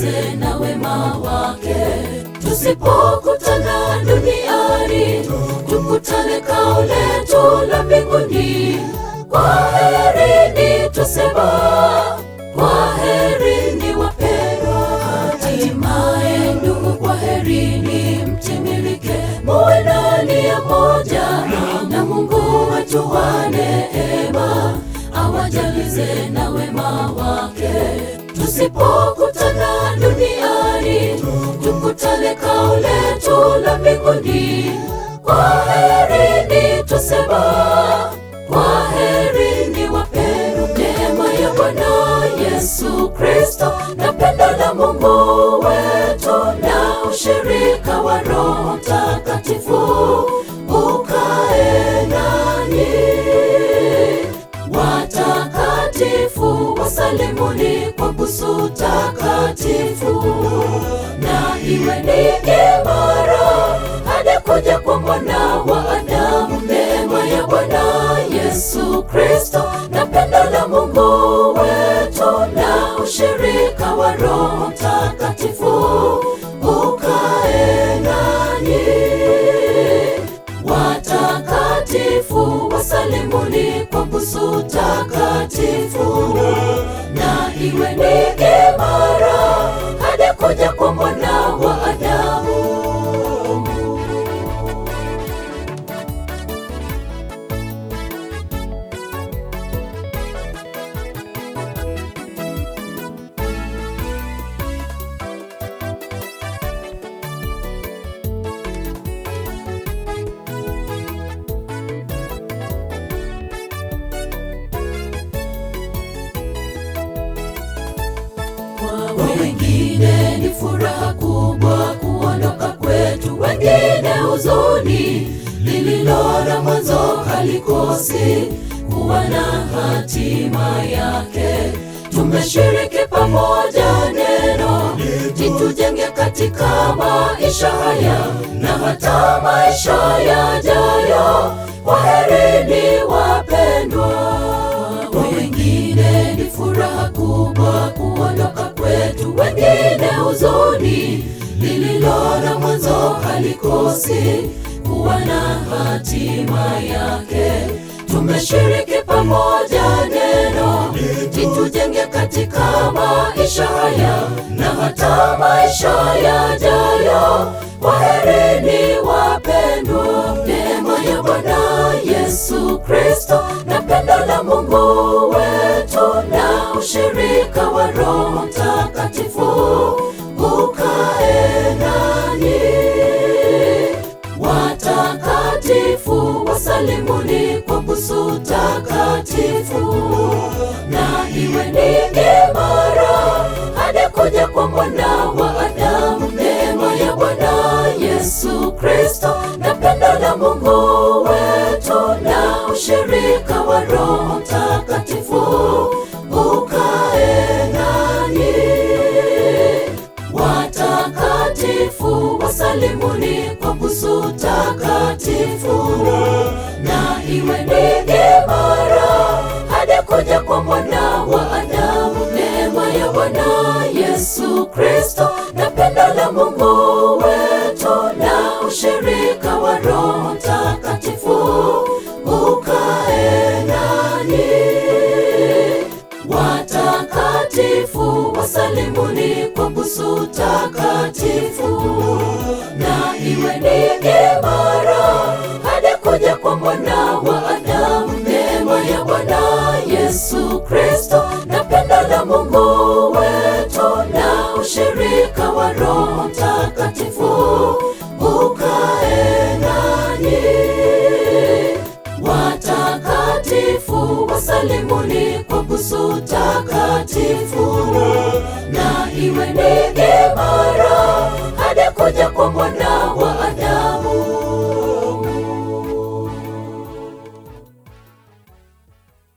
awajalize na wema wake. Tusipokutana duniani, tukutane kao letu la mbinguni. Kwaherini tusema, kwaherini wapendwa. Hatimaye ndugu, kwaherini mtimilike, muwe na nia moja na Mungu wetu wa neema, awajalize na wema wake. Tusipokutana duniani, tukutane kao letu la mbinguni. Kwaherini tusema, kwaherini wapendwa. Neema ya Bwana Yesu Kristo na pendo la Mungu wetu na ushirika wa Roho Mtakatifu ukae nanyi. Watakatifu wasalimuni kwa busu takatifu, na iwe ni imara hadi kuja kwa Mwana wa Adamu. Neema ya Bwana Yesu Kristo na pendo la Mungu wetu na ushirika wa Roho Mtakatifu ukae nanyi. Watakatifu wasalimuni kwa busu takatifu, na iwe ni imara hadi kuja kwa Mwana wa Adamu. Kwa wengine ni furaha kubwa kuondoka kwetu, wengine huzuni. Lililo na mwanzo halikosi kuwa na hatima yake. Tumeshiriki pamoja neno, tujenge katika maisha haya na hata maisha yajayo. Kwaherini wapendwa. Kwa wengine ni furaha kubwa kuondoka kwetu, wengine huzuni. Lililo na mwanzo halikosi kuwa na hatima yake. Tumeshiriki pamoja neno, tujenge katika maisha haya na hata maisha yajayo. Kwaherini wapendwa. Neema ya Bwana Yesu Kristo na pendo la Mungu wetu na ushirika wa Roho Mtakatifu ukae nanyi. Watakatifu wasalimuni kwa busu takatifu, na iwe ni imara hadi kuja kwa Mwana wa Adamu. Neema ya Bwana Yesu Kristo na pendo la Mungu wetu na ushirika wa Roho Mtakatifu ukae nanyi. Watakatifu wasalimuni kwa busu takatifu, na iwe ni imara hadi kuja kwa Mwana wa Adamu. Neema ya Bwana Yesu Kristo na pendo la Mungu wetu na ushirika wa Roho Mtakatifu ukae nanyi. Watakatifu wasalimuni kwa busu takatifu, na iwe ni imara hadi kuja kwa Mwana wa Adamu. Neema ya Bwana Yesu Kristo na pendo la Mungu wetu na ushirika wa Roho Mtakatifu ukae nanyi. Watakatifu wasalimuni kwa busu takatifu, na iwe ni imara hadi kuja kwa Mwana